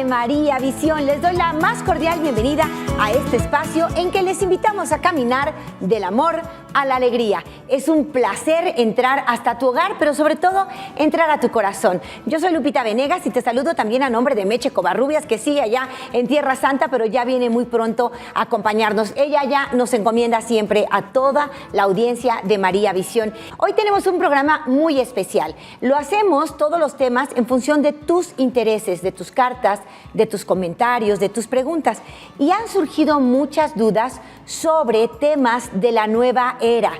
de María Visión. Les doy la más cordial bienvenida a este espacio en que les invitamos a caminar del amor a la alegría. Es un placer entrar hasta tu hogar, pero sobre todo entrar a tu corazón. Yo soy Lupita Venegas y te saludo también a nombre de Meche Covarrubias, que sigue allá en Tierra Santa, pero ya viene muy pronto a acompañarnos. Ella ya nos encomienda siempre a toda la audiencia de María Visión. Hoy tenemos un programa muy especial. Lo hacemos todos los temas en función de tus intereses, de tus cartas, de tus comentarios, de tus preguntas. Y han surgido muchas dudas sobre temas de la nueva era.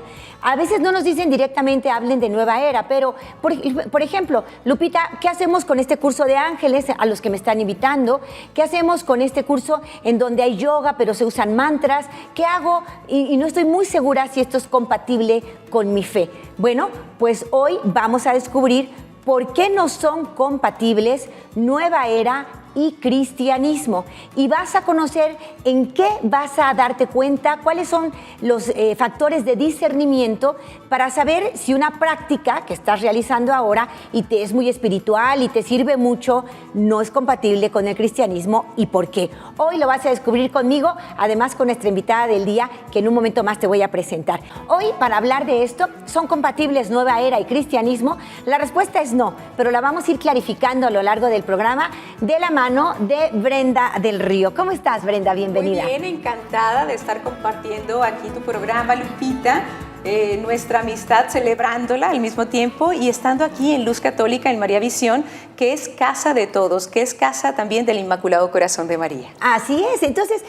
A veces no nos dicen directamente hablen de nueva era, pero por ejemplo, Lupita, ¿qué hacemos con este curso de ángeles a los que me están invitando? ¿Qué hacemos con este curso en donde hay yoga pero se usan mantras? ¿Qué hago? Y no estoy muy segura si esto es compatible con mi fe. Bueno, pues hoy vamos a descubrir por qué no son compatibles nueva era y cristianismo, y vas a conocer en qué vas a darte cuenta, cuáles son los factores de discernimiento para saber si una práctica que estás realizando ahora y te es muy espiritual y te sirve mucho, no es compatible con el cristianismo y por qué. Hoy lo vas a descubrir conmigo, además con nuestra invitada del día, que en un momento más te voy a presentar. Hoy, para hablar de esto, ¿son compatibles nueva era y cristianismo? La respuesta es no, pero la vamos a ir clarificando a lo largo del programa de la mano de Brenda del Río. ¿Cómo estás, Brenda? Bienvenida. Muy bien, encantada de estar compartiendo aquí tu programa, Lupita. Nuestra amistad, celebrándola al mismo tiempo y estando aquí en Luz Católica, en María Visión, que es casa de todos, que es casa también del Inmaculado Corazón de María. Así es. Entonces,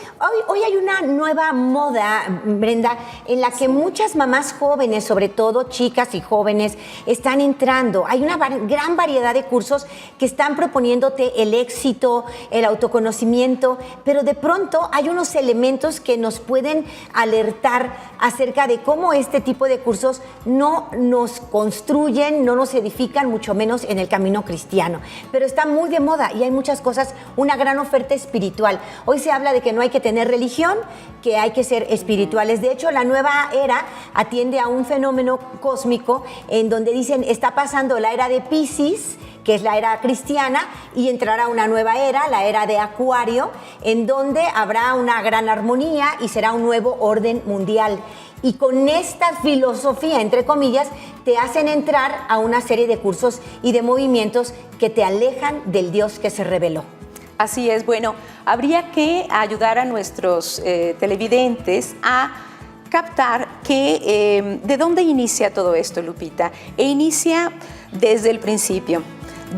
hoy hay una nueva moda, Brenda, en la que muchas mamás jóvenes, sobre todo chicas y jóvenes, están entrando. Hay una gran variedad de cursos que están proponiéndote el éxito, el autoconocimiento, pero de pronto hay unos elementos que nos pueden alertar acerca de cómo este tipo de cursos no nos construyen, no nos edifican, mucho menos en el camino cristiano. Pero está muy de moda y hay muchas cosas, una gran oferta espiritual. Hoy se habla de que no hay que tener religión, que hay que ser espirituales. De hecho, la nueva era atiende a un fenómeno cósmico en donde dicen, está pasando la era de Piscis, que es la era cristiana, y entrará una nueva era, la era de Acuario, en donde habrá una gran armonía y será un nuevo orden mundial. Y con esta filosofía, entre comillas, te hacen entrar a una serie de cursos y de movimientos que te alejan del Dios que se reveló. Así es. Bueno, habría que ayudar a nuestros televidentes a captar que de dónde inicia todo esto, Lupita. E inicia desde el principio.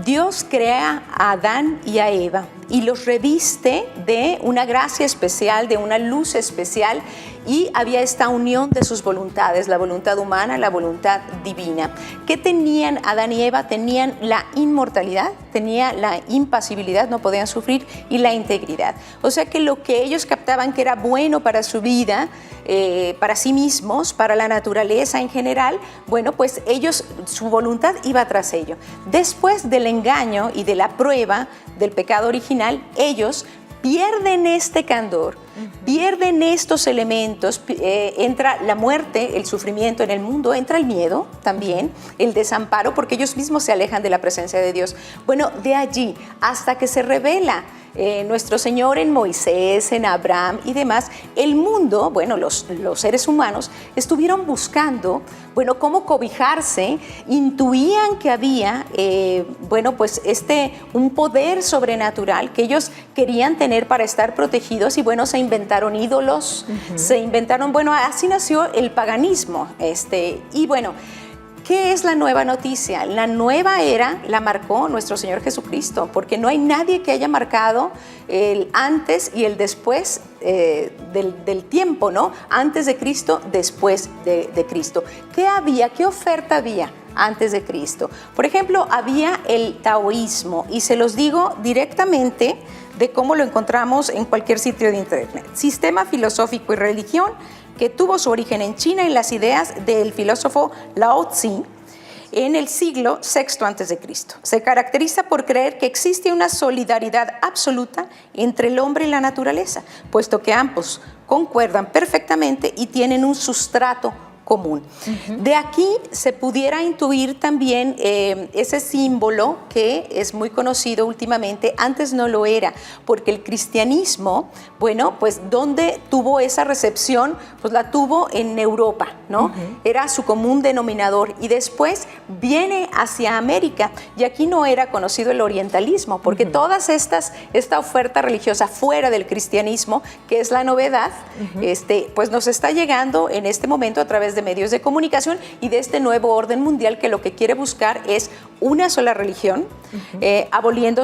Dios crea a Adán y a Eva y los reviste de una gracia especial, de una luz especial, y había esta unión de sus voluntades, la voluntad humana, la voluntad divina. ¿Qué tenían Adán y Eva? Tenían la inmortalidad, tenían la impasibilidad, no podían sufrir, y la integridad. O sea que lo que ellos captaban que era bueno para su vida, para sí mismos, para la naturaleza en general, bueno, pues ellos, su voluntad iba tras ello. Después del engaño y de la prueba del pecado original, ellos pierden este candor, pierden estos elementos, entra la muerte, el sufrimiento en el mundo, entra el miedo también, el desamparo, porque ellos mismos se alejan de la presencia de Dios. Bueno, de allí hasta que se revela nuestro Señor en Moisés, en Abraham y demás, el mundo, bueno, los seres humanos estuvieron buscando, bueno, cómo cobijarse, intuían que había, bueno, pues un poder sobrenatural que ellos querían tener para estar protegidos, y bueno, se inventaron ídolos, se inventaron, bueno, así nació el paganismo, y bueno, ¿qué es la nueva noticia? La nueva era la marcó nuestro Señor Jesucristo, porque no hay nadie que haya marcado el antes y el después del tiempo, ¿no? Antes de Cristo, después de Cristo. ¿Qué había? ¿Qué oferta había antes de Cristo? Por ejemplo, había el taoísmo, y se los digo directamente de cómo lo encontramos en cualquier sitio de internet. Sistema filosófico y religión que tuvo su origen en China en las ideas del filósofo Lao Tzu en el siglo VI a.C. Se caracteriza por creer que existe una solidaridad absoluta entre el hombre y la naturaleza, puesto que ambos concuerdan perfectamente y tienen un sustrato común. De aquí se pudiera intuir también ese símbolo que es muy conocido últimamente. Antes no lo era, porque el cristianismo, bueno, pues donde tuvo esa recepción, pues la tuvo en Europa, ¿no? Era su común denominador, y después viene hacia América, y aquí no era conocido el orientalismo, porque esta oferta religiosa fuera del cristianismo, que es la novedad, pues nos está llegando en este momento a través de medios de comunicación y de este nuevo orden mundial que lo que quiere buscar es una sola religión, aboliendo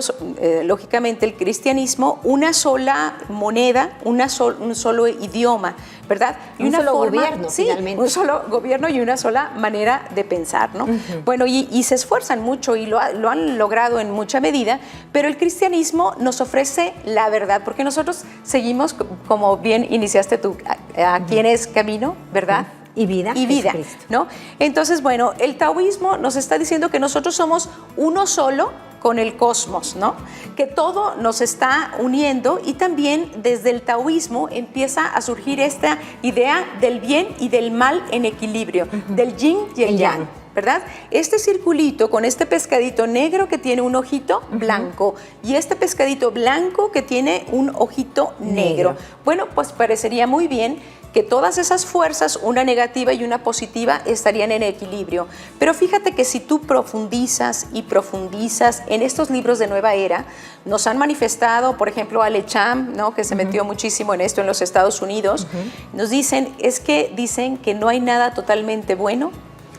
lógicamente el cristianismo, una sola moneda, un solo idioma, ¿verdad? Y un solo gobierno, sí, finalmente. un solo gobierno y una sola manera de pensar, ¿no? Bueno, y se esfuerzan mucho y lo han logrado en mucha medida, pero el cristianismo nos ofrece la verdad, porque nosotros seguimos, como bien iniciaste tú, a quién es camino, ¿verdad? Y vida, ¿no? Entonces, bueno, el taoísmo nos está diciendo que nosotros somos uno solo con el cosmos, ¿no? Que todo nos está uniendo, y también desde el taoísmo empieza a surgir esta idea del bien y del mal en equilibrio, del yin y el yang, ¿verdad? Este circulito con este pescadito negro que tiene un ojito blanco y este pescadito blanco que tiene un ojito negro. Bueno, pues parecería muy bien que todas esas fuerzas, una negativa y una positiva, estarían en equilibrio. Pero fíjate que si tú profundizas y profundizas en estos libros de Nueva Era, nos han manifestado, por ejemplo, Ale Cham, ¿no? Que se metió muchísimo en esto en los Estados Unidos, nos dicen que no hay nada totalmente bueno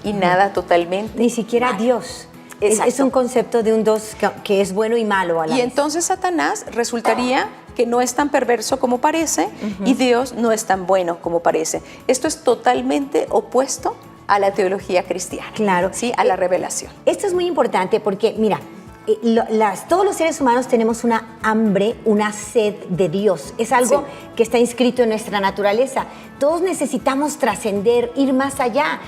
y nada totalmente ni siquiera malo. Dios. Exacto. Es un concepto de un Dios que es bueno y malo a la Y vez. entonces Satanás resultaría que no es tan perverso como parece, y Dios no es tan bueno como parece. Esto es totalmente opuesto a la teología cristiana. Claro. Sí, a la revelación. Esto es muy importante porque, mira, todos los seres humanos tenemos una hambre, una sed de Dios. Es algo que está inscrito en nuestra naturaleza. Todos necesitamos trascender, ir más allá.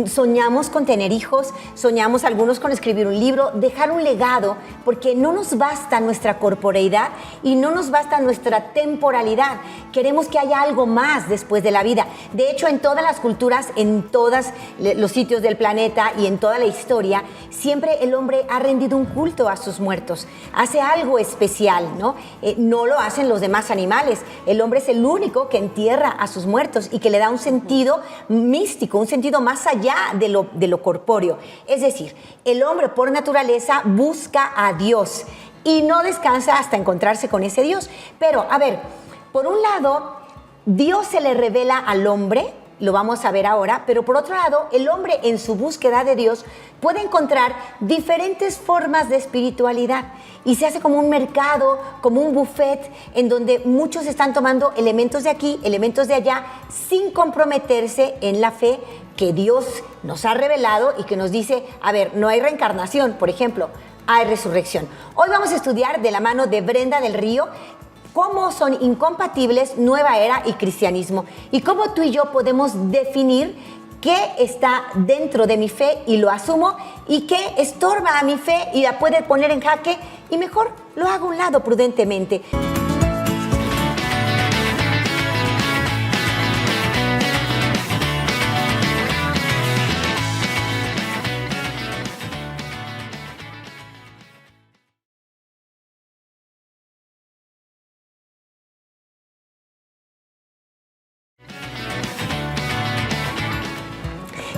Soñamos con tener hijos, soñamos algunos con escribir un libro, dejar un legado, porque no nos basta nuestra corporeidad y no nos basta nuestra temporalidad. Queremos que haya algo más después de la vida. De hecho, en todas las culturas, en todos los sitios del planeta y en toda la historia, siempre el hombre ha rendido un culto a sus muertos. Hace algo especial, ¿no? No lo hacen los demás animales. El hombre es el único que entierra a sus muertos y que le da un sentido místico, un sentido más allá de lo corpóreo. Es decir, el hombre por naturaleza busca a Dios y no descansa hasta encontrarse con ese Dios. Pero, a ver, por un lado, Dios se le revela al hombre, lo vamos a ver ahora, pero por otro lado, el hombre en su búsqueda de Dios puede encontrar diferentes formas de espiritualidad y se hace como un mercado, como un buffet en donde muchos están tomando elementos de aquí, elementos de allá, sin comprometerse en la fe que Dios nos ha revelado y que nos dice, a ver, no hay reencarnación, por ejemplo, hay resurrección. Hoy vamos a estudiar de la mano de Brenda del Río cómo son incompatibles nueva era y cristianismo y cómo tú y yo podemos definir qué está dentro de mi fe y lo asumo y qué estorba a mi fe y la puede poner en jaque y mejor lo hago a un lado prudentemente.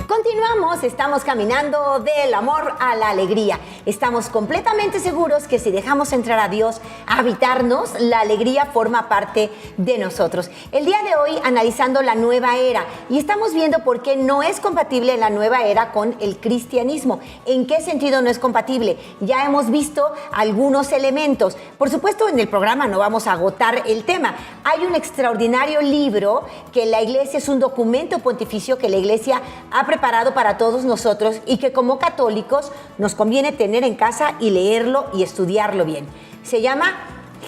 Continuamos, estamos caminando del amor a la alegría. Estamos completamente seguros que si dejamos entrar a Dios a habitarnos, la alegría forma parte de nosotros. El día de hoy analizando la nueva era y estamos viendo por qué no es compatible la nueva era con el cristianismo. ¿En qué sentido no es compatible? Ya hemos visto algunos elementos. Por supuesto, en el programa no vamos a agotar el tema. Hay un extraordinario libro que la Iglesia es un documento pontificio que la Iglesia ha preparado para todos nosotros y que como católicos nos conviene tener en casa y leerlo y estudiarlo bien. Se llama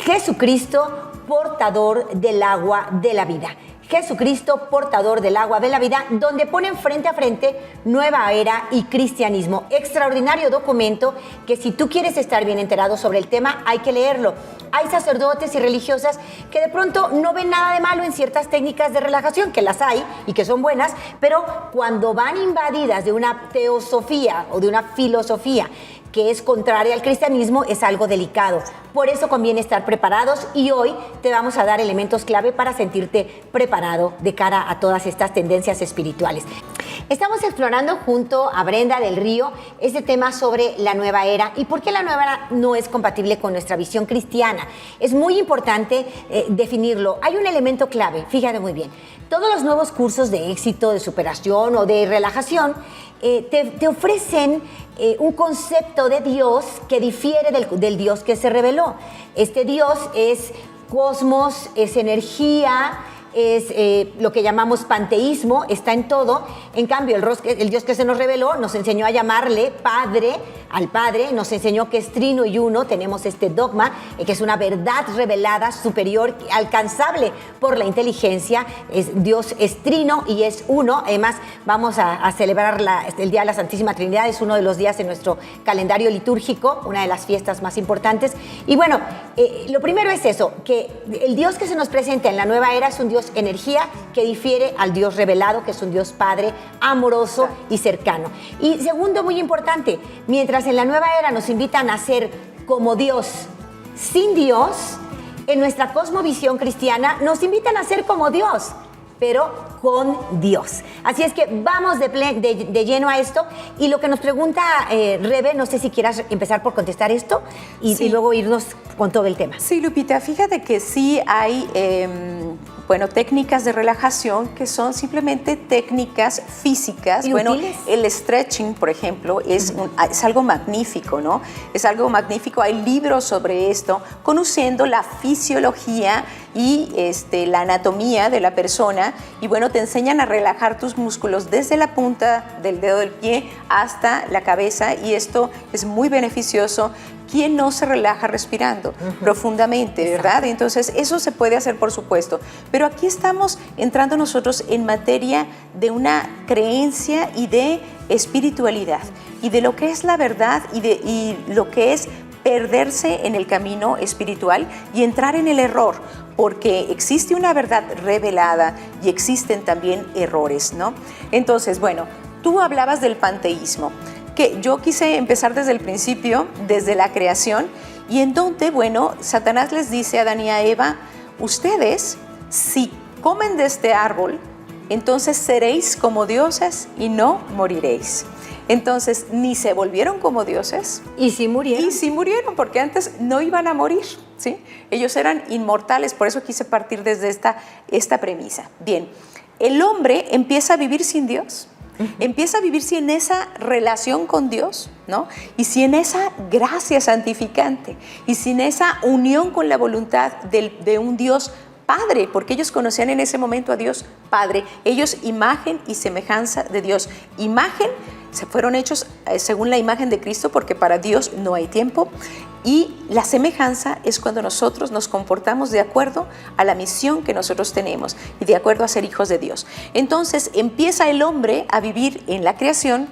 Jesucristo, portador del agua de la vida. Jesucristo, portador del agua de la vida, donde ponen frente a frente nueva era y cristianismo. Extraordinario documento que si tú quieres estar bien enterado sobre el tema, hay que leerlo. Hay sacerdotes y religiosas que de pronto no ven nada de malo en ciertas técnicas de relajación, que las hay y que son buenas, pero cuando van invadidas de una teosofía o de una filosofía que es contraria al cristianismo, es algo delicado. Por eso conviene estar preparados y hoy te vamos a dar elementos clave para sentirte preparado de cara a todas estas tendencias espirituales. Estamos explorando junto a Brenda del Río este tema sobre la nueva era y por qué la nueva era no es compatible con nuestra visión cristiana. Es muy importante definirlo. Hay un elemento clave, fíjate muy bien. Todos los nuevos cursos de éxito, de superación o de relajación te ofrecen un concepto de Dios que difiere del Dios que se reveló. Este Dios es cosmos, es energía, es lo que llamamos panteísmo, está en todo. En cambio, el Dios que se nos reveló nos enseñó a llamarle Padre, al Padre, nos enseñó que es trino y uno. Tenemos este dogma, que es una verdad revelada, superior, alcanzable por la inteligencia. Dios es trino y es uno. Además, vamos a celebrar el Día de la Santísima Trinidad, es uno de los días en nuestro calendario litúrgico, una de las fiestas más importantes. Y bueno, lo primero es eso, que el Dios que se nos presenta en la nueva era es un Dios energía que difiere al Dios revelado, que es un Dios Padre, amoroso y cercano. Y segundo, muy importante, mientras en la nueva era nos invitan a ser como Dios, sin Dios, en nuestra cosmovisión cristiana nos invitan a ser como Dios, pero con Dios. Así es que vamos de lleno a esto. Y lo que nos pregunta Rebe, no sé si quieras empezar por contestar esto y luego irnos con todo el tema. Sí, Lupita, fíjate que sí hay técnicas de relajación que son simplemente técnicas físicas. ¿Y útiles? El stretching, por ejemplo, es algo magnífico, ¿no? Es algo magnífico. Hay libros sobre esto, conociendo la fisiología y la anatomía de la persona. Y bueno, te enseñan a relajar tus músculos desde la punta del dedo del pie hasta la cabeza, y esto es muy beneficioso. ¿Quién no se relaja respirando profundamente, verdad? Entonces, eso se puede hacer, por supuesto. Pero aquí estamos entrando nosotros en materia de una creencia y de espiritualidad, y de lo que es la verdad y lo que es perderse en el camino espiritual y entrar en el error, porque existe una verdad revelada y existen también errores, ¿no? Entonces, bueno, tú hablabas del panteísmo, que yo quise empezar desde el principio, desde la creación, y en donde, bueno, Satanás les dice a Adán y a Eva: ustedes, si comen de este árbol, entonces seréis como dioses y no moriréis. Entonces, ni se volvieron como dioses. ¿Y si murieron? Y sí murieron, porque antes no iban a morir, ¿sí? Ellos eran inmortales, por eso quise partir desde esta premisa. Bien, el hombre empieza a vivir sin Dios. Empieza a vivir sin esa relación con Dios, ¿no? Y sin esa gracia santificante, y sin esa unión con la voluntad de un Dios Padre, porque ellos conocían en ese momento a Dios Padre. Ellos, imagen y semejanza de Dios. Imagen, se fueron hechos según la imagen de Cristo, porque para Dios no hay tiempo. Y la semejanza es cuando nosotros nos comportamos de acuerdo a la misión que nosotros tenemos y de acuerdo a ser hijos de Dios. Entonces empieza el hombre a vivir en la creación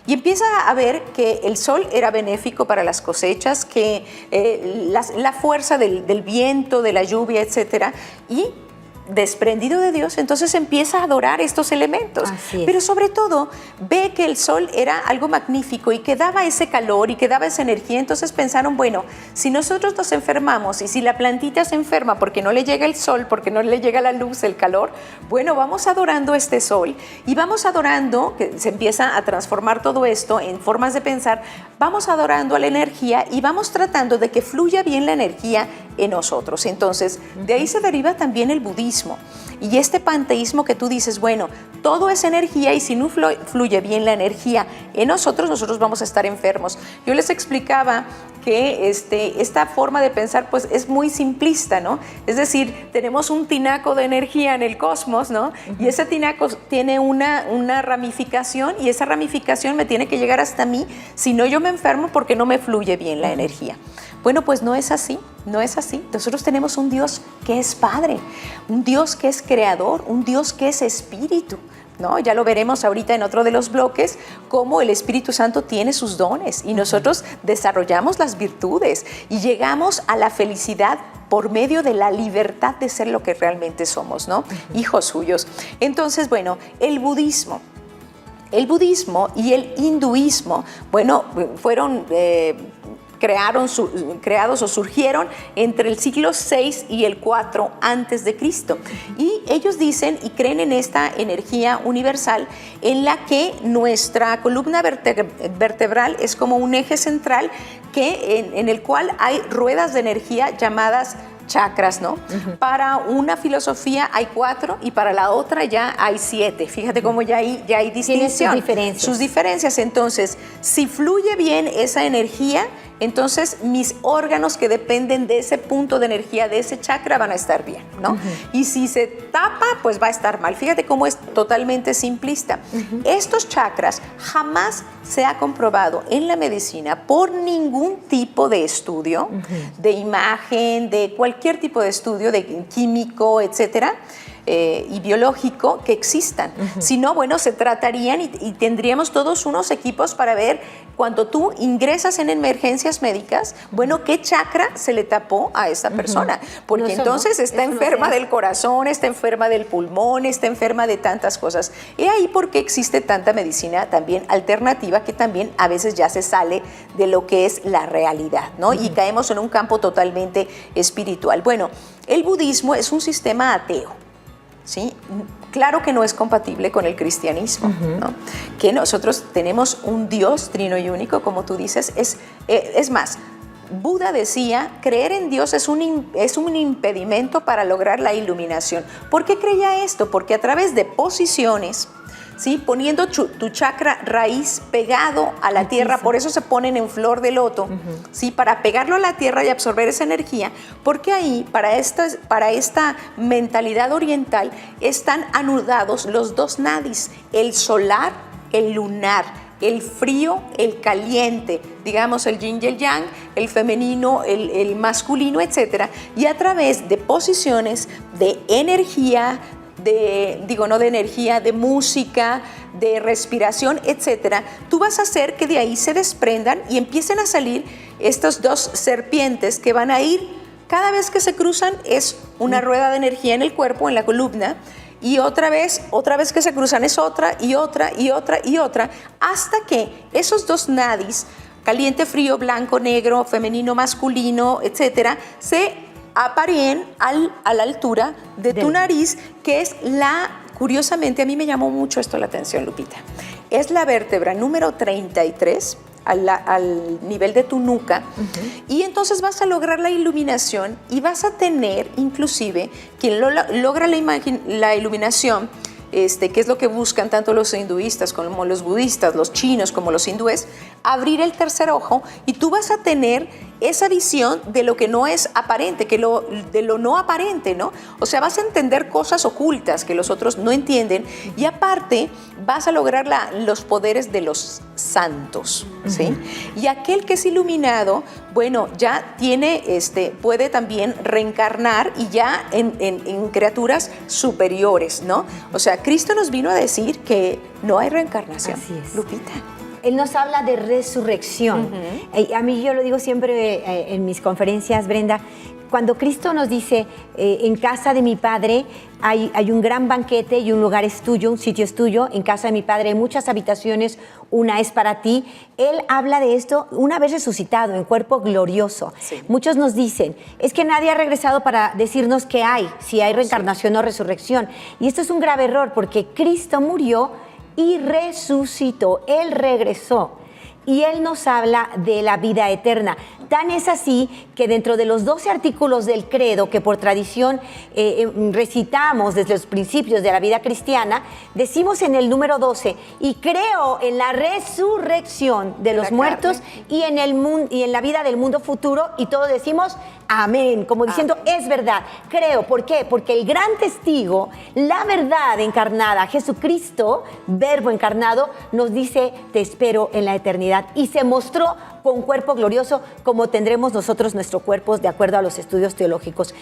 y empieza a ver que el sol era benéfico para las cosechas, que la fuerza del viento, de la lluvia, etcétera, y desprendido de Dios, entonces empieza a adorar estos elementos. Pero sobre todo ve que el sol era algo magnífico y que daba ese calor y que daba esa energía. Entonces pensaron, bueno, si nosotros nos enfermamos y si la plantita se enferma porque no le llega el sol, porque no le llega la luz, el calor, bueno, vamos adorando este sol y vamos adorando, que se empieza a transformar todo esto en formas de pensar, vamos adorando a la energía y vamos tratando de que fluya bien la energía en nosotros. Entonces, de ahí se deriva también el budismo. Y este panteísmo que tú dices, bueno, todo es energía y si no fluye bien la energía en nosotros vamos a estar enfermos. Yo les explicaba que esta forma de pensar pues es muy simplista, ¿no? Es decir, tenemos un tinaco de energía en el cosmos, ¿no? Y ese tinaco tiene una ramificación y esa ramificación me tiene que llegar hasta mí, si no yo me enfermo porque no me fluye bien la energía. Bueno, pues no es así. no es así. Nosotros tenemos un Dios que es Padre, un Dios que es creador, un Dios que es Espíritu, ¿no? Ya lo veremos ahorita en otro de los bloques, cómo el Espíritu Santo tiene sus dones y nosotros desarrollamos las virtudes y llegamos a la felicidad por medio de la libertad de ser lo que realmente somos, ¿no? Hijos suyos. Entonces, bueno, el budismo y el hinduismo, bueno, fueron creados o surgieron entre el siglo VI y el IV antes de Cristo. Y ellos dicen y creen en esta energía universal en la que nuestra columna vertebral es como un eje central en el cual hay ruedas de energía llamadas chakras, ¿no? Para una filosofía hay 4 y para la otra ya hay 7. Fíjate cómo ya hay distinción. Sus diferencias. Entonces, si fluye bien esa energía, entonces mis órganos que dependen de ese punto de energía, de ese chakra, van a estar bien, ¿no? Y si se tapa, pues va a estar mal. Fíjate cómo es totalmente simplista. Estos chakras jamás se ha comprobado en la medicina por ningún tipo de estudio, de imagen, de cualquier tipo de estudio, de químico, etcétera, y biológico que existan. Si no, bueno, se tratarían y tendríamos todos unos equipos para ver cuando tú ingresas en emergencias médicas, bueno, qué chakra se le tapó a esa persona, porque entonces está enferma del corazón, está enferma del pulmón, está enferma de tantas cosas. Y ahí porque existe tanta medicina también alternativa que también a veces ya se sale de lo que es la realidad, ¿no? Y caemos en un campo totalmente espiritual. Bueno, el budismo es un sistema ateo, ¿sí? Claro que no es compatible con el cristianismo, ¿no? Que nosotros tenemos un Dios trino y único, como tú dices. Es más, Buda decía, creer en Dios es un impedimento para lograr la iluminación. ¿Por qué creía esto? Porque a través de posiciones, ¿sí? Poniendo tu chakra raíz pegado a la tierra, por eso se ponen en flor de loto, ¿sí? Para pegarlo a la tierra y absorber esa energía, porque ahí, para esta mentalidad oriental, están anudados los 2 nadis, el solar, el lunar, el frío, el caliente, digamos el yin y el yang, el femenino, el masculino, etcétera, y a través de posiciones de energía, de música, de respiración, etcétera, tú vas a hacer que de ahí se desprendan y empiecen a salir estas 2 serpientes que van a ir, cada vez que se cruzan es una rueda de energía en el cuerpo, en la columna, y otra vez que se cruzan es otra y otra y otra y otra, hasta que esos 2 nadis, caliente, frío, blanco, negro, femenino, masculino, etcétera, se apareen a la altura de tu nariz, que es curiosamente, a mí me llamó mucho esto la atención, Lupita, es la vértebra número 33 al nivel de tu nuca, y entonces vas a lograr la iluminación y vas a tener, inclusive, quien logra la iluminación, que es lo que buscan tanto los hinduistas como los budistas, los chinos como los hindúes, abrir el tercer ojo y tú vas a tener esa visión de lo que no es aparente, de lo no aparente, ¿no? O sea, vas a entender cosas ocultas que los otros no entienden y aparte vas a lograr los poderes de los santos, ¿sí? Y aquel que es iluminado, bueno, ya puede también reencarnar y ya en criaturas superiores, ¿no? O sea, Cristo nos vino a decir que no hay reencarnación. Así es. Lupita. Él nos habla de resurrección. A mí yo lo digo siempre en mis conferencias, Brenda, cuando Cristo nos dice, en casa de mi Padre hay un gran banquete y un lugar es tuyo, un sitio es tuyo, en casa de mi Padre hay muchas habitaciones, una es para ti. Él habla de esto una vez resucitado, en cuerpo glorioso. Sí. Muchos nos dicen, es que nadie ha regresado para decirnos qué hay, si hay reencarnación o resurrección. Y esto es un grave error porque Cristo murió y resucitó, Él regresó y Él nos habla de la vida eterna. Tan es así que dentro de los 12 artículos del credo que por tradición recitamos desde los principios de la vida cristiana, decimos en el número 12, y creo en la resurrección de los muertos y en la vida del mundo futuro, y todos decimos amén, como diciendo, es verdad, creo. ¿Por qué? Porque el gran testigo, la verdad encarnada, Jesucristo, verbo encarnado, nos dice, te espero en la eternidad. Y se mostró con cuerpo glorioso, como tendremos nosotros nuestro cuerpo, de acuerdo a los estudios teológicos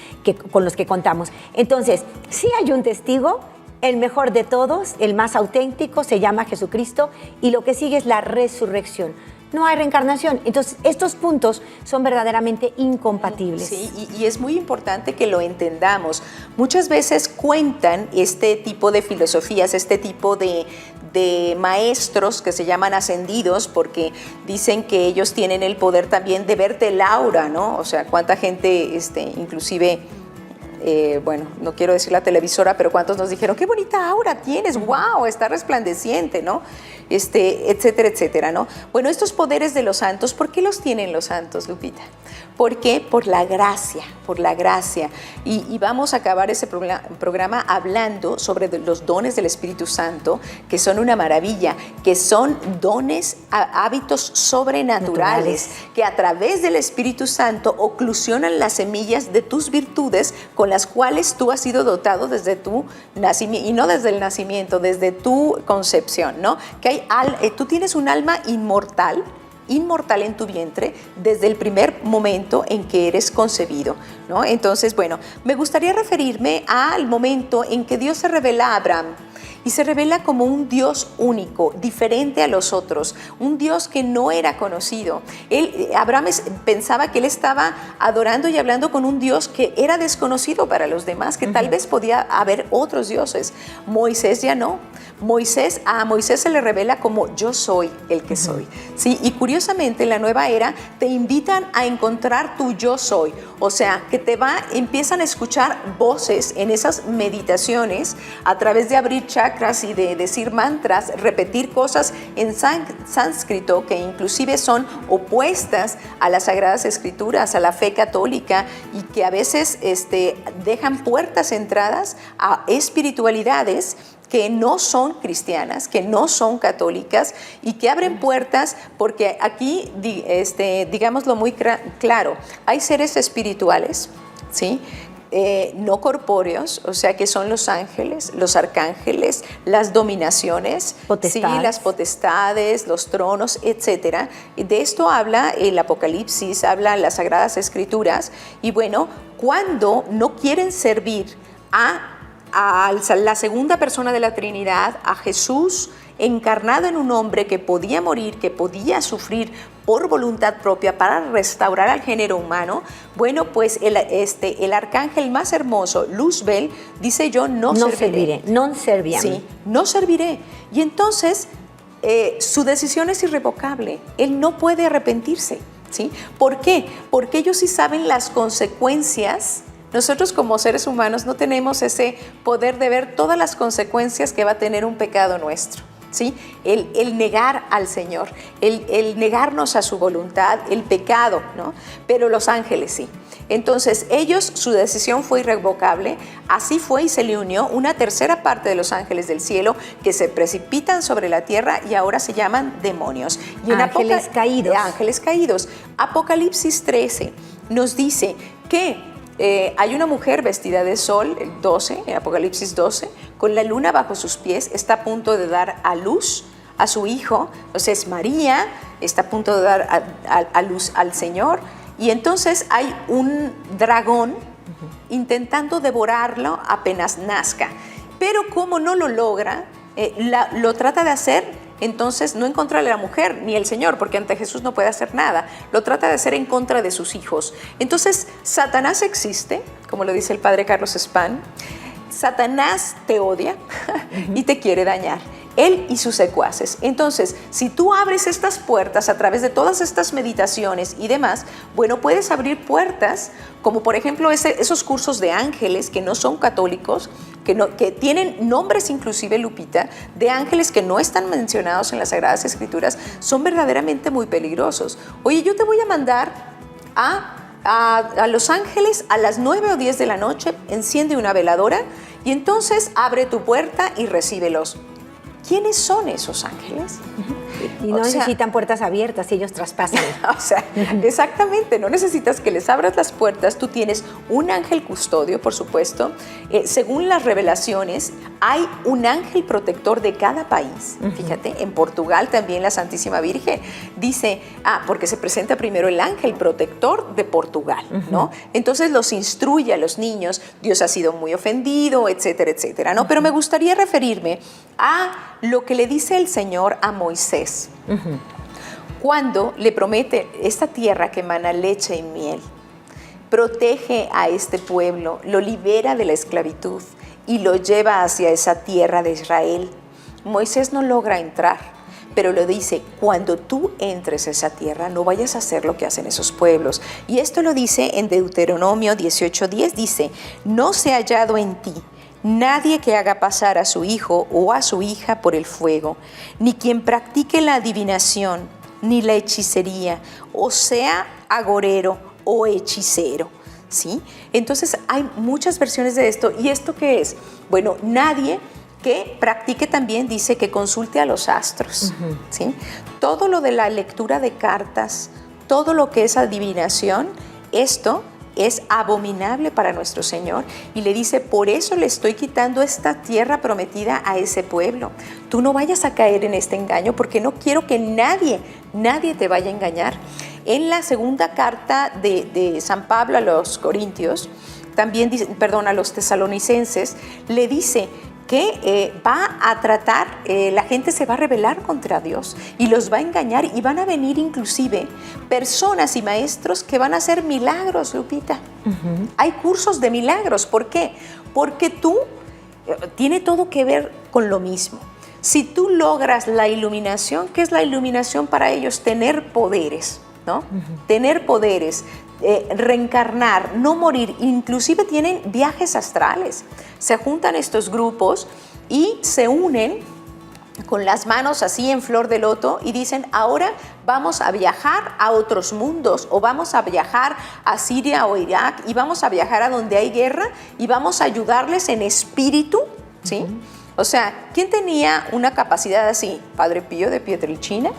con los que contamos. Entonces, sí hay un testigo, el mejor de todos, el más auténtico, se llama Jesucristo, y lo que sigue es la resurrección. No hay reencarnación. Entonces, estos puntos son verdaderamente incompatibles. Sí, y es muy importante que lo entendamos. Muchas veces cuentan este tipo de filosofías, este tipo de maestros que se llaman ascendidos, porque dicen que ellos tienen el poder también de verte el aura, ¿no? O sea, cuánta gente, inclusive... bueno, no quiero decir la televisora, pero cuántos nos dijeron, qué bonita aura tienes, wow, está resplandeciente, ¿no? Etcétera, etcétera, ¿no? Bueno, estos poderes de los santos, ¿por qué los tienen los santos, Lupita? ¿Por qué? Por la gracia, por la gracia. Y vamos a acabar ese programa hablando sobre los dones del Espíritu Santo, que son una maravilla, que son dones, hábitos sobrenaturales, que a través del Espíritu Santo oclusionan las semillas de tus virtudes con las cuales tú has sido dotado desde tu nacimiento, y no desde el nacimiento, desde tu concepción, ¿no? Que tú tienes un alma inmortal en tu vientre desde el primer momento en que eres concebido, ¿no? Entonces, bueno, me gustaría referirme al momento en que Dios se revela a Abraham. Y se revela como un Dios único, diferente a los otros, un Dios que no era conocido. Abraham pensaba que él estaba adorando y hablando con un Dios que era desconocido para los demás, que tal vez podía haber otros dioses. Moisés ya no. A Moisés se le revela como yo soy el que soy. ¿Sí? Y curiosamente en la nueva era te invitan a encontrar tu yo soy. O sea, que empiezan a escuchar voces en esas meditaciones a través de abrir chakras y de decir mantras, repetir cosas en sánscrito que inclusive son opuestas a las Sagradas Escrituras, a la fe católica, y que a veces dejan puertas entradas a espiritualidades que no son cristianas, que no son católicas, y que abren puertas, porque aquí, digámoslo muy claro, hay seres espirituales, ¿sí? No corpóreos, o sea que son los ángeles, los arcángeles, las dominaciones, ¿sí? Las potestades, los tronos, etc. De esto habla el Apocalipsis, habla las Sagradas Escrituras, y bueno, cuando no quieren servir a la segunda persona de la Trinidad, a Jesús encarnado en un hombre que podía morir, que podía sufrir por voluntad propia para restaurar al género humano, bueno, pues el arcángel más hermoso, Luzbel, dice yo no serviré. Non serviam. Sí, no serviré. Y entonces su decisión es irrevocable, él no puede arrepentirse, ¿sí? ¿Por qué? Porque ellos sí saben las consecuencias. Nosotros como seres humanos no tenemos ese poder de ver todas las consecuencias que va a tener un pecado nuestro, ¿sí? El negar al Señor, el negarnos a su voluntad, el pecado, ¿no? Pero los ángeles sí. Entonces ellos, su decisión fue irrevocable, así fue, y se le unió una tercera parte de los ángeles del cielo que se precipitan sobre la tierra y ahora se llaman demonios. Y ángeles caídos. Ángeles caídos. Apocalipsis 13 nos dice que hay una mujer vestida de sol, el 12, en Apocalipsis 12, con la luna bajo sus pies, está a punto de dar a luz a su hijo. Entonces María está a punto de dar a luz al Señor, y entonces hay un dragón intentando devorarlo apenas nazca, pero como no lo logra, lo trata de hacer. Entonces no en contra de la mujer ni el Señor, porque ante Jesús no puede hacer nada, lo trata de hacer en contra de sus hijos. Entonces Satanás existe, como lo dice el padre Carlos Spahn. Satanás te odia y te quiere dañar, él y sus secuaces. Entonces, si tú abres estas puertas a través de todas estas meditaciones y demás, bueno, puedes abrir puertas, como por ejemplo esos cursos de ángeles que no son católicos, que tienen nombres inclusive, Lupita, de ángeles que no están mencionados en las Sagradas Escrituras, son verdaderamente muy peligrosos. Oye, yo te voy a mandar a los ángeles a las 9 o 10 de la noche, enciende una veladora y entonces abre tu puerta y recíbelos. ¿Quiénes son esos ángeles? Y no necesitan puertas abiertas, ellos traspasan. O sea, exactamente, no necesitas que les abras las puertas. Tú tienes un ángel custodio, por supuesto. Según las revelaciones, hay un ángel protector de cada país. Fíjate, en Portugal también la Santísima Virgen dice, porque se presenta primero el ángel protector de Portugal, ¿no? Entonces los instruye a los niños, Dios ha sido muy ofendido, etcétera, etcétera, ¿no? Pero me gustaría referirme a lo que le dice el Señor a Moisés cuando le promete esta tierra que emana leche y miel. Protege a este pueblo, lo libera de la esclavitud y lo lleva hacia esa tierra de Israel. Moisés no logra entrar, pero lo dice, cuando tú entres a esa tierra, no vayas a hacer lo que hacen esos pueblos. Y esto lo dice en Deuteronomio 18:10, dice, no se ha hallado en ti nadie que haga pasar a su hijo o a su hija por el fuego, ni quien practique la adivinación, ni la hechicería, o sea, agorero o hechicero, ¿sí? Entonces hay muchas versiones de esto. ¿Y esto qué es? Bueno, nadie que practique también dice que consulte a los astros, ¿sí? Todo lo de la lectura de cartas, todo lo que es adivinación, esto es abominable para nuestro Señor, y le dice, por eso le estoy quitando esta tierra prometida a ese pueblo. Tú no vayas a caer en este engaño, porque no quiero que nadie te vaya a engañar. En la segunda carta de San Pablo a los Corintios, también dice, a los tesalonicenses, le dice que va a tratar, la gente se va a rebelar contra Dios y los va a engañar, y van a venir inclusive personas y maestros que van a hacer milagros, Lupita. Hay cursos de milagros. ¿Por qué? Porque tiene todo que ver con lo mismo. Si tú logras la iluminación, ¿qué es la iluminación para ellos? Tener poderes, ¿no? Tener poderes, reencarnar, no morir. Inclusive tienen viajes astrales. Se juntan estos grupos y se unen con las manos así en flor de loto y dicen, ahora vamos a viajar a otros mundos, o vamos a viajar a Siria o Irak, y vamos a viajar a donde hay guerra y vamos a ayudarles en espíritu, ¿sí? O sea, ¿quién tenía una capacidad así? Padre Pío de Pietrelcina.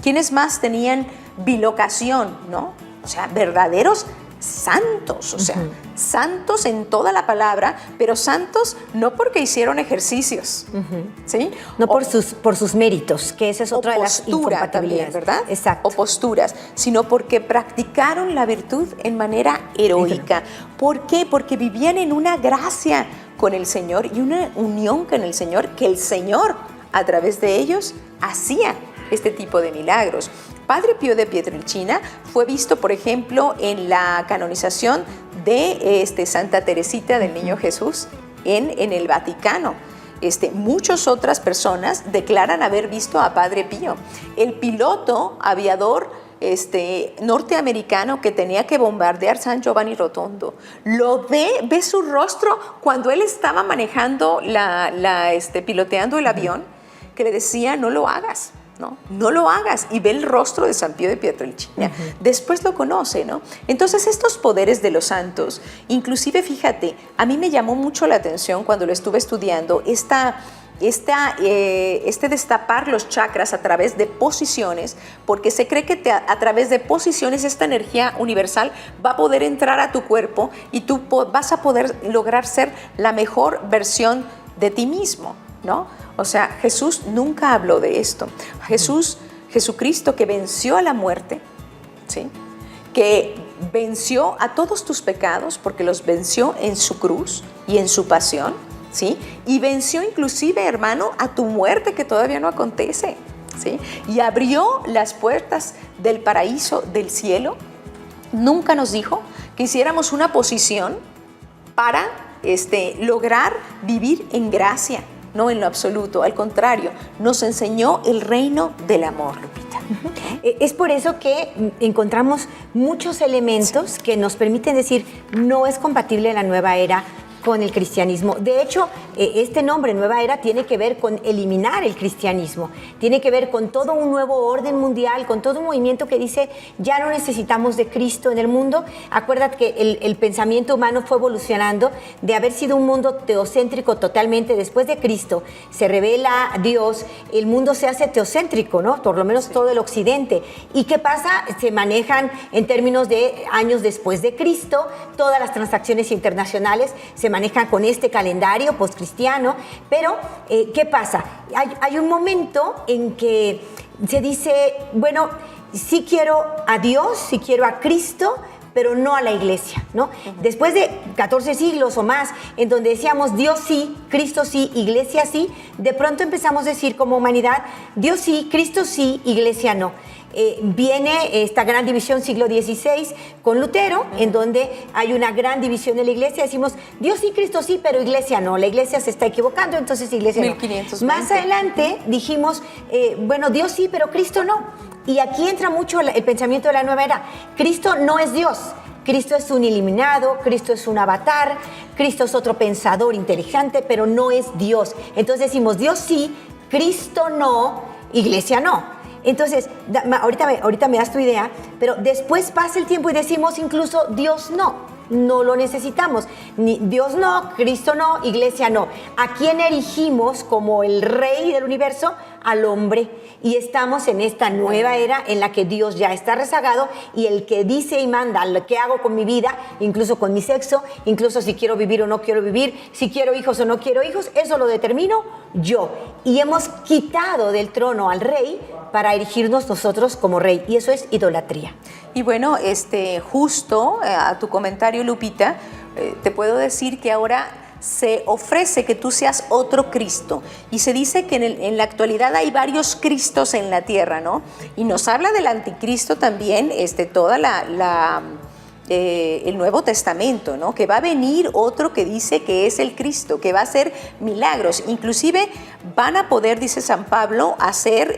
¿Quiénes más tenían bilocación, no? O sea, verdaderos santos, o sea, santos en toda la palabra, pero santos no porque hicieron ejercicios, ¿sí? No por sus méritos, que esa es otra de las incompatibilidades, también, ¿verdad? Exacto. O posturas, sino porque practicaron la virtud en manera heroica. ¿Por qué? Porque vivían en una gracia con el Señor y una unión con el Señor, que el Señor, a través de ellos, hacía este tipo de milagros. Padre Pío de Pietrelcina fue visto, por ejemplo, en la canonización de Santa Teresita del Niño Jesús en el Vaticano. Muchas otras personas declaran haber visto a Padre Pío. El piloto aviador norteamericano que tenía que bombardear San Giovanni Rotondo, ve su rostro cuando él estaba manejando, piloteando el avión, que le decía, no lo hagas. No lo hagas, y ve el rostro de San Pío de Pietrelcina. Después lo conoce, ¿no? Entonces estos poderes de los santos, inclusive fíjate, a mí me llamó mucho la atención cuando lo estuve estudiando, destapar los chakras a través de posiciones, porque se cree que a través de posiciones esta energía universal va a poder entrar a tu cuerpo y tú vas a poder lograr ser la mejor versión de ti mismo, ¿no? O sea, Jesús nunca habló de esto. Jesucristo, que venció a la muerte, ¿sí? Que venció a todos tus pecados, porque los venció en su cruz y en su pasión, ¿sí? Y venció inclusive, hermano, a tu muerte, que todavía no acontece, ¿sí? Y abrió las puertas del paraíso, del cielo. Nunca nos dijo que hiciéramos una posición para lograr vivir en gracia. No en lo absoluto, al contrario, nos enseñó el reino del amor, Lupita. Es por eso que encontramos muchos elementos que nos permiten decir, no es compatible la nueva era con el cristianismo. De hecho, este nombre, Nueva Era, tiene que ver con eliminar el cristianismo, tiene que ver con todo un nuevo orden mundial, con todo un movimiento que dice, ya no necesitamos de Cristo en el mundo. Acuérdate que el pensamiento humano fue evolucionando de haber sido un mundo teocéntrico totalmente. Después de Cristo se revela Dios, el mundo se hace teocéntrico, ¿no? Por lo menos todo el occidente. ¿Y qué pasa? Se manejan en términos de años después de Cristo, todas las transacciones internacionales se manejan con este calendario postcristiano, pero ¿qué pasa? Hay un momento en que se dice, bueno, sí quiero a Dios, sí quiero a Cristo, pero no a la iglesia, ¿no? Después de 14 siglos o más, en donde decíamos Dios sí, Cristo sí, iglesia sí, de pronto empezamos a decir como humanidad, Dios sí, Cristo sí, iglesia no. Viene esta gran división siglo XVI con Lutero, en donde hay una gran división en la iglesia. Decimos, Dios sí, Cristo sí, pero iglesia no. La iglesia se está equivocando, entonces iglesia 1520. no. Más adelante dijimos, bueno, Dios sí, pero Cristo no. Y aquí entra mucho el pensamiento de la nueva era. Cristo no es Dios. Cristo es un iluminado, Cristo es un avatar, Cristo es otro pensador inteligente, pero no es Dios. Entonces decimos, Dios sí, Cristo no, iglesia no. Entonces, ahorita me das tu idea, pero después pasa el tiempo y decimos incluso Dios no lo necesitamos. Dios no, Cristo no, iglesia no. ¿A quién erigimos como el rey del universo? Al hombre. Y estamos en esta nueva era en la que Dios ya está rezagado y el que dice y manda lo que hago con mi vida, incluso con mi sexo, incluso si quiero vivir o no quiero vivir, si quiero hijos o no quiero hijos, eso lo determino yo. Y hemos quitado del trono al rey para erigirnos nosotros como rey, y eso es idolatría. Y bueno, justo a tu comentario, Lupita, te puedo decir que ahora se ofrece que tú seas otro Cristo, y se dice que en la actualidad hay varios Cristos en la tierra, ¿no? Y nos habla del anticristo también, toda el Nuevo Testamento, ¿no? Que va a venir otro que dice que es el Cristo, que va a hacer milagros, inclusive van a poder, dice San Pablo, hacer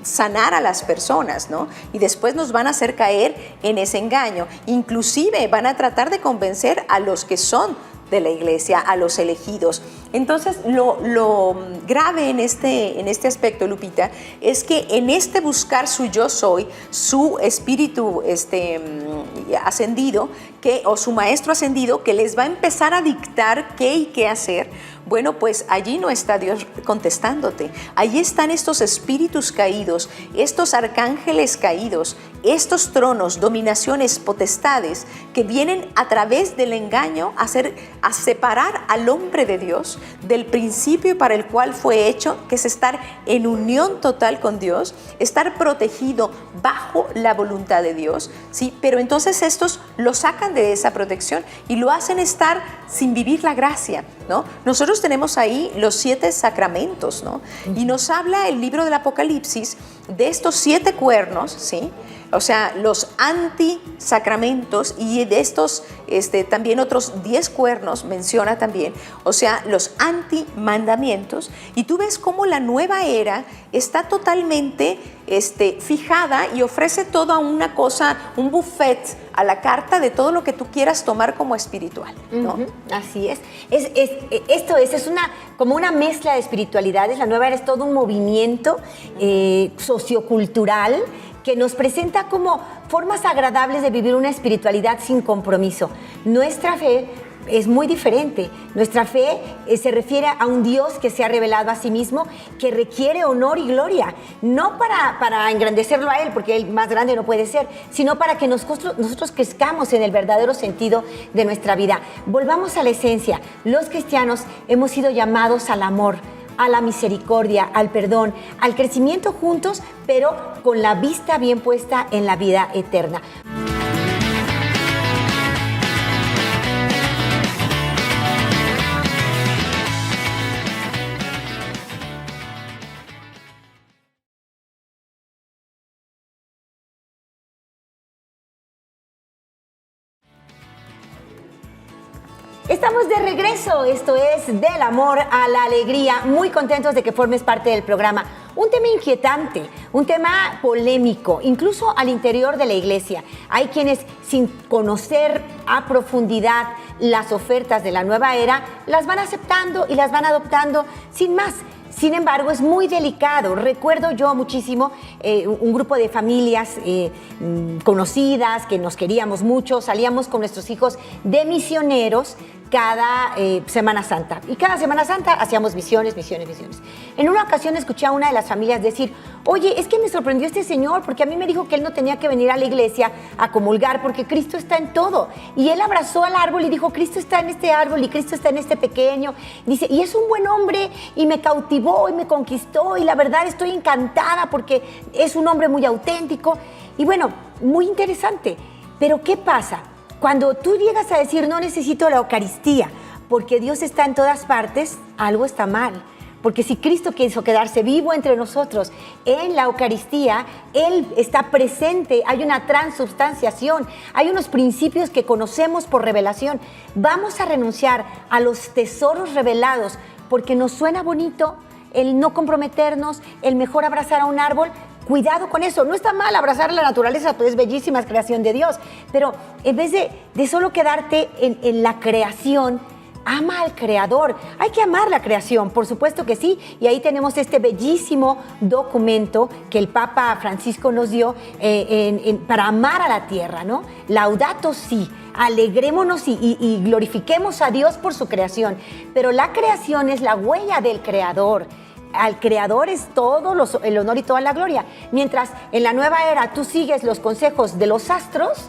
sanar a las personas, ¿no? Y después nos van a hacer caer en ese engaño, inclusive van a tratar de convencer a los que son de la iglesia, a los elegidos. Entonces, lo grave en este aspecto, Lupita, es que en este buscar su yo soy, su espíritu ascendido, o su maestro ascendido, que les va a empezar a dictar qué y qué hacer, bueno, pues allí no está Dios contestándote. Allí están estos espíritus caídos, estos arcángeles caídos, estos tronos, dominaciones, potestades, que vienen a través del engaño a separar al hombre de Dios del principio para el cual fue hecho, que es estar en unión total con Dios, estar protegido bajo la voluntad de Dios, ¿sí? Pero entonces estos lo sacan de esa protección y lo hacen estar sin vivir la gracia, ¿no? Nosotros tenemos ahí los 7 sacramentos, ¿no? Y nos habla el libro del Apocalipsis de estos 7 cuernos, ¿sí? O sea, los antisacramentos, y de estos también otros 10 cuernos menciona también, o sea, los antimandamientos. Y tú ves cómo la nueva era está totalmente fijada y ofrece toda una cosa, un buffet a la carta de todo lo que tú quieras tomar como espiritual, ¿no? Así es. Esto es como una mezcla de espiritualidades. La nueva era es todo un movimiento sociocultural que nos presenta como formas agradables de vivir una espiritualidad sin compromiso. Nuestra fe es muy diferente. Nuestra fe se refiere a un Dios que se ha revelado a sí mismo, que requiere honor y gloria, no para engrandecerlo a Él, porque Él más grande no puede ser, sino para que nosotros crezcamos en el verdadero sentido de nuestra vida. Volvamos a la esencia. Los cristianos hemos sido llamados al amor, a la misericordia, al perdón, al crecimiento juntos, pero con la vista bien puesta en la vida eterna. Estamos de regreso, esto es Del Amor a la Alegría, muy contentos de que formes parte del programa. Un tema inquietante, un tema polémico, incluso al interior de la iglesia. Hay quienes, sin conocer a profundidad las ofertas de la nueva era, las van aceptando y las van adoptando sin más. Sin embargo, es muy delicado. Recuerdo yo muchísimo un grupo de familias conocidas que nos queríamos mucho, salíamos con nuestros hijos de misioneros cada Semana Santa. Y cada Semana Santa hacíamos misiones. En una ocasión escuché a una de las familias decir, oye, es que me sorprendió este señor porque a mí me dijo que él no tenía que venir a la iglesia a comulgar porque Cristo está en todo. Y él abrazó al árbol y dijo, Cristo está en este árbol y Cristo está en este pequeño. Dice, y es un buen hombre y me cautivó y me conquistó y la verdad estoy encantada porque es un hombre muy auténtico. Y bueno, muy interesante. Pero ¿qué pasa? Cuando tú llegas a decir, no necesito la Eucaristía, porque Dios está en todas partes, algo está mal. Porque si Cristo quiso quedarse vivo entre nosotros en la Eucaristía, Él está presente, hay una transubstanciación, hay unos principios que conocemos por revelación. Vamos a renunciar a los tesoros revelados porque nos suena bonito el no comprometernos, el mejor abrazar a un árbol. Cuidado con eso, no está mal abrazar la naturaleza, pues es bellísima, es creación de Dios, pero en vez de solo quedarte en la creación, ama al Creador. Hay que amar la creación, por supuesto que sí, y ahí tenemos este bellísimo documento que el Papa Francisco nos dio para amar a la tierra, ¿no? Laudato si, alegrémonos y glorifiquemos a Dios por su creación, pero la creación es la huella del Creador. Al Creador es todo el honor y toda la gloria. Mientras en la nueva era tú sigues los consejos de los astros,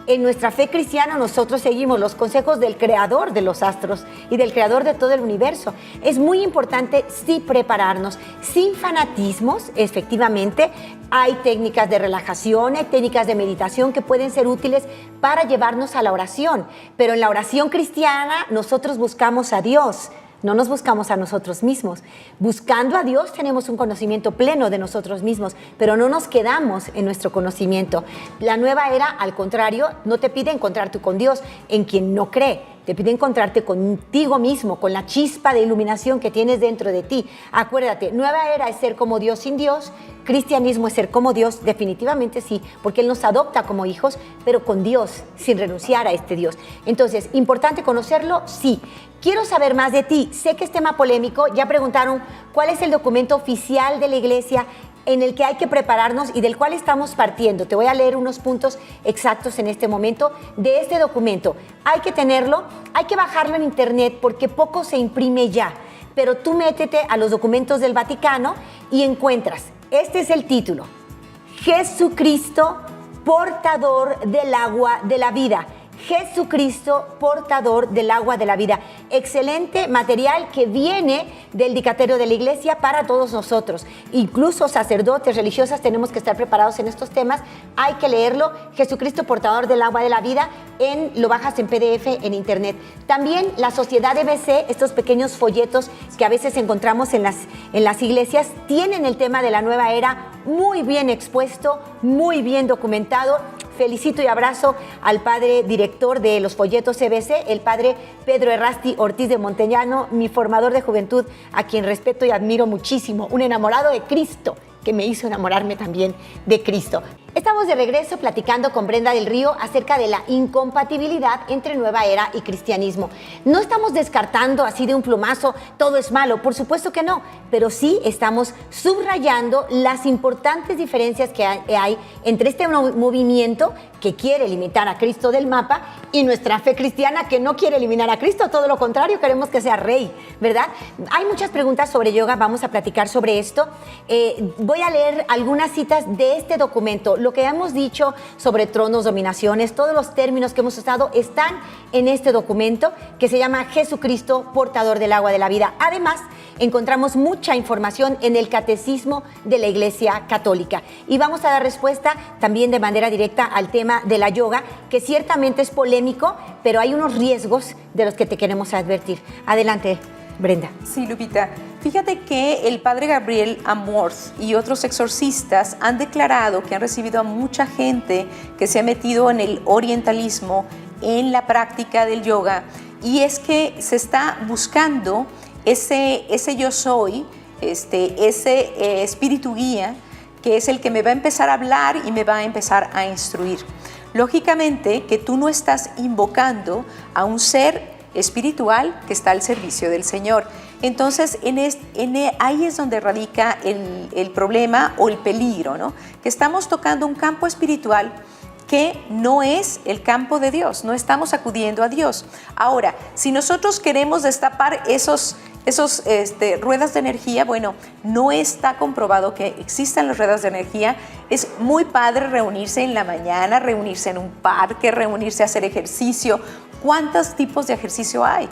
en nuestra fe cristiana nosotros seguimos los consejos del Creador de los astros y del Creador de todo el universo. Es muy importante sí prepararnos, sin fanatismos, efectivamente. Hay técnicas de relajación, hay técnicas de meditación que pueden ser útiles para llevarnos a la oración. Pero en la oración cristiana nosotros buscamos a Dios. No nos buscamos a nosotros mismos. Buscando a Dios tenemos un conocimiento pleno de nosotros mismos, pero no nos quedamos en nuestro conocimiento. La nueva era, al contrario, no te pide encontrarte con Dios en quien no cree. Te pide encontrarte contigo mismo, con la chispa de iluminación que tienes dentro de ti. Acuérdate, nueva era es ser como Dios sin Dios. Cristianismo es ser como Dios, definitivamente sí, porque Él nos adopta como hijos, pero con Dios, sin renunciar a este Dios. Entonces, ¿importante conocerlo? Sí. Quiero saber más de ti. Sé que es tema polémico. Ya preguntaron cuál es el documento oficial de la iglesia en el que hay que prepararnos y del cual estamos partiendo. Te voy a leer unos puntos exactos en este momento de este documento. Hay que tenerlo, hay que bajarlo en internet porque poco se imprime ya. Pero tú métete a los documentos del Vaticano y encuentras, este es el título: Jesucristo, portador del agua de la vida. Jesucristo, portador del agua de la vida. Excelente material que viene del dicasterio de la iglesia para todos nosotros. Incluso sacerdotes, religiosas, tenemos que estar preparados en estos temas. Hay que leerlo. Jesucristo, portador del agua de la vida. Lo bajas en PDF en internet. También la Sociedad EBC, estos pequeños folletos que a veces encontramos en las iglesias, tienen el tema de la nueva era muy bien expuesto, muy bien documentado. Felicito y abrazo al padre director de los folletos CBC, el padre Pedro Errasti Ortiz de Montellano, mi formador de juventud, a quien respeto y admiro muchísimo, un enamorado de Cristo, que me hizo enamorarme también de Cristo. Estamos de regreso platicando con Brenda del Río acerca de la incompatibilidad entre nueva era y cristianismo. No estamos descartando así de un plumazo, todo es malo, por supuesto que no, pero sí estamos subrayando las importantes diferencias que hay entre este movimiento que quiere eliminar a Cristo del mapa y nuestra fe cristiana que no quiere eliminar a Cristo, todo lo contrario, queremos que sea rey, ¿verdad? Hay muchas preguntas sobre yoga, vamos a platicar sobre esto. Voy a leer algunas citas de este documento. Lo que hemos dicho sobre tronos, dominaciones, todos los términos que hemos usado están en este documento que se llama Jesucristo, portador del agua de la vida. Además, encontramos mucha información en el Catecismo de la Iglesia Católica. Y vamos a dar respuesta también de manera directa al tema de la yoga, que ciertamente es polémico, pero hay unos riesgos de los que te queremos advertir. Adelante, Brenda. Sí, Lupita. Fíjate que el padre Gabriel Amorth y otros exorcistas han declarado que han recibido a mucha gente que se ha metido en el orientalismo, en la práctica del yoga, y es que se está buscando ese yo soy, ese espíritu guía, que es el que me va a empezar a hablar y me va a empezar a instruir. Lógicamente que tú no estás invocando a un ser espiritual que está al servicio del Señor. Entonces, ahí es donde radica el problema o el peligro, ¿no? Que estamos tocando un campo espiritual que no es el campo de Dios, no estamos acudiendo a Dios. Ahora, si nosotros queremos destapar esos ruedas de energía, bueno, no está comprobado que existan las ruedas de energía. Es muy padre reunirse en la mañana, reunirse en un parque, reunirse a hacer ejercicio. ¿Cuántos tipos de ejercicio hay?